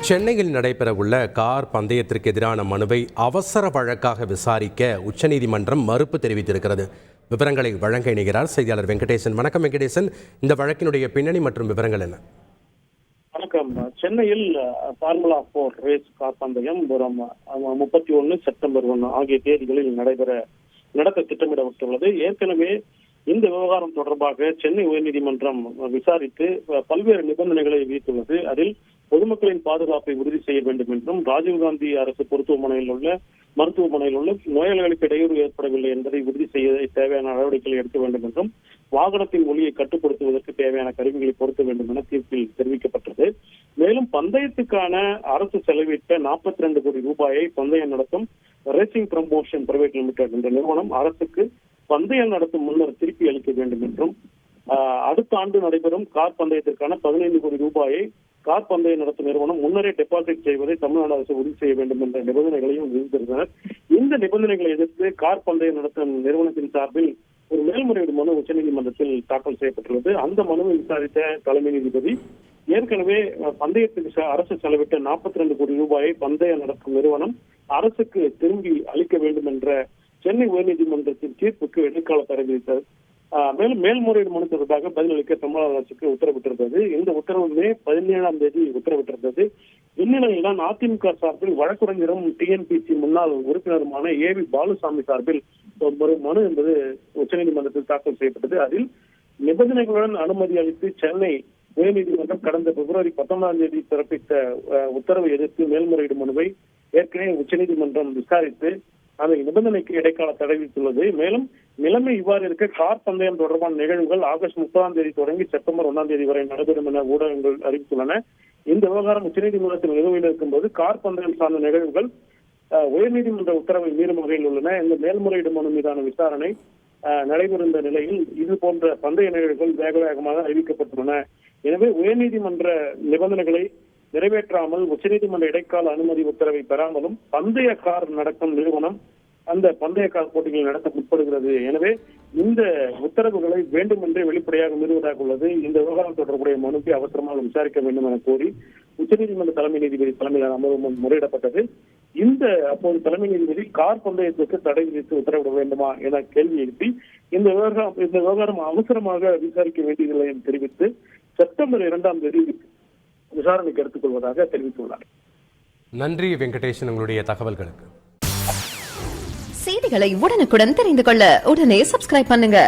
சென்னையில் நடைபெறவுள்ள கார் பந்தயத்திற்கு எதிரான மனுவை அவசர வழக்காக விசாரிக்க உச்சநீதிமன்றம் மறுப்பு தெரிவித்திருக்கிறது. விவரங்களை வழங்க இணைகிறார் செய்தியாளர் வெங்கடேசன். வணக்கம் வெங்கடேசன், இந்த வழக்கினுடைய பின்னணி மற்றும் விவரங்கள் என்ன? வணக்கம். சென்னையில் ஃபார்முலா 4 ரேஸ் கார் பந்தயம் வரும் 31 செப்டம்பர் 1 ஆகிய தேதிகளில் நடத்த திட்டமிடப்பட்டுள்ளது. ஏற்கனவே இந்த விவகாரம் தொடர்பாக சென்னை உயர்நீதிமன்றம் விசாரித்து பல்வேறு நிபந்தனைகளை விதித்துள்ளது. அதில் பொதுமக்களின் பாதுகாப்பை உறுதி செய்ய வேண்டும் என்றும், ராஜீவ்காந்தி அரசு மருத்துவமனையில் உள்ள நோயாளிகளுக்கு இடையூறு ஏற்படவில்லை என்பதை உறுதி செய்ய தேவையான நடவடிக்கைகளை எடுக்க வேண்டும் என்றும், வாகனத்தின் ஒலியை கட்டுப்படுத்துவதற்கு தேவையான கருவிகளை பொருத்த வேண்டும் என தீர்ப்பில் தெரிவிக்கப்பட்டது. மேலும் பந்தயத்துக்கான அரசு செலவிட்ட 42 கோடி ரூபாயை பந்தயம் நடத்தும் ரேசிங் ப்ரமோஷன் பிரைவேட் லிமிடெட் என்ற நிறுவனம் அரசுக்கு பந்தயம் நடத்தும் முன்னர் திருப்பி அளிக்க வேண்டும் என்றும், அடுத்த ஆண்டு நடைபெறும் கார் பந்தயத்திற்கான 15 கோடி ரூபாயை கார் பந்தயம் நடத்தும் நிறுவனம் முன்னரே டெபாசிட் செய்வதை தமிழ்நாடு அரசு உறுதி செய்ய வேண்டும் என்ற நிபந்தனைகளையும் விதித்திருந்தனர். இந்த நிபந்தனைகளை எதிர்த்து கார் பந்தயம் நடத்தும் நிறுவனத்தின் சார்பில் ஒரு மேல்முறையீடு மனு உச்சநீதிமன்றத்தில் தாக்கல் செய்யப்பட்டுள்ளது. அந்த மனுவை விசாரித்த தலைமை நீதிபதி ஏற்கனவே பந்தயத்துக்கு அரசு செலவிட்ட 42 கோடி ரூபாயை பந்தயம் நடத்தும் நிறுவனம் அரசுக்கு திரும்பி அளிக்க வேண்டும் என்ற சென்னை உயர்நீதிமன்றத்தின் தீர்ப்புக்கு இடைக்கால தடை விதித்தார். மேலும் மேல்முறையீடு மனு தொடர்பாக பதிலளிக்க தமிழக அரசுக்கு உத்தரவிட்டிருந்தது. இந்த உத்தரவு மே 17ஆம் தேதி உத்தரவிட்டிருந்தது. இந்நிலையில் தான் அதிமுக சார்பில் வழக்குரைஞரும் டிஎன்பிசி முன்னாள் உறுப்பினருமான ஏவி பாலுசாமி சார்பில் ஒரு மனு என்பது உச்சநீதிமன்றத்தில் தாக்கல் செய்யப்பட்டது. அதில் நிபந்தனைகளுடன் அனுமதி அளித்து சென்னை உயர்நீதிமன்றம் கடந்த பிப்ரவரி 19ஆம் தேதி பிறப்பித்த உத்தரவை எதிர்த்து மேல்முறையீடு மனுவை ஏற்கனவே உச்சநீதிமன்றம் விசாரித்து அந்த நிபந்தனைக்கு இடைக்கால தடை விதித்துள்ளது. மேலும் நிலைமை இவ்வாறு இருக்க கார் பந்தயம் தொடர்பான நிகழ்வுகள் ஆகஸ்ட் 30ஆம் தேதி தொடங்கி செப்டம்பர் 1ஆம் தேதி வரை நடைபெறும் என ஊடகங்கள் அறிவித்துள்ளன. இந்த விவகாரம் உச்சநீதிமன்றத்தில் நிலுவையில் இருக்கும்போது கார் பந்தயம் சார்ந்த நிகழ்வுகள் உயர்நீதிமன்ற உத்தரவை மீறும் வகையில் உள்ளன. இந்த மேல்முறையீடு மனு மீதான விசாரணை நடைபெறும் நிலையில் இது போன்ற பந்தய நிகழ்வுகள் வேக வேகமாக அறிவிக்கப்பட்டுள்ளன. எனவே உயர்நீதிமன்ற நிபந்தனைகளை நிறைவேற்றாமல் உச்சநீதிமன்ற இடைக்கால அனுமதி உத்தரவை பெறாமலும் பந்தய கார் நடக்கும் நிறுவனம் அந்த பந்தய கார் போட்டிகளை நடத்த முற்படுகிறது. எனவே இந்த உத்தரவுகளை வேண்டுமென்றே வெளிப்படையாக மீறுவதாக உள்ளது. இந்த விவகாரம் தொடர்புடைய மனுவை அவசரமாக விசாரிக்க வேண்டும் என கோரி உச்சநீதிமன்ற தலைமை நீதிபதி தலைமையிலான அமர்வு முறையிடப்பட்டது. அப்போது தலைமை நீதிபதி கார் பந்தயத்திற்கு தடை விதித்து உத்தரவிட வேண்டுமா என கேள்வி எழுப்பி இந்த விவகாரம் அவசரமாக விசாரிக்க வேண்டியதில்லை என தெரிவித்து செப்டம்பர் 2ஆம் தேதி விசாரணைக்கு எடுத்துக்கொள்வதாக தெரிவித்துள்ளார். நன்றி வெங்கடேசன், உங்களுடைய தகவல்களுக்கு. செய்திகளை உடனுக்குடன் தெரிந்து கொள்ள உடனே சப்ஸ்கிரைப் பண்ணுங்க.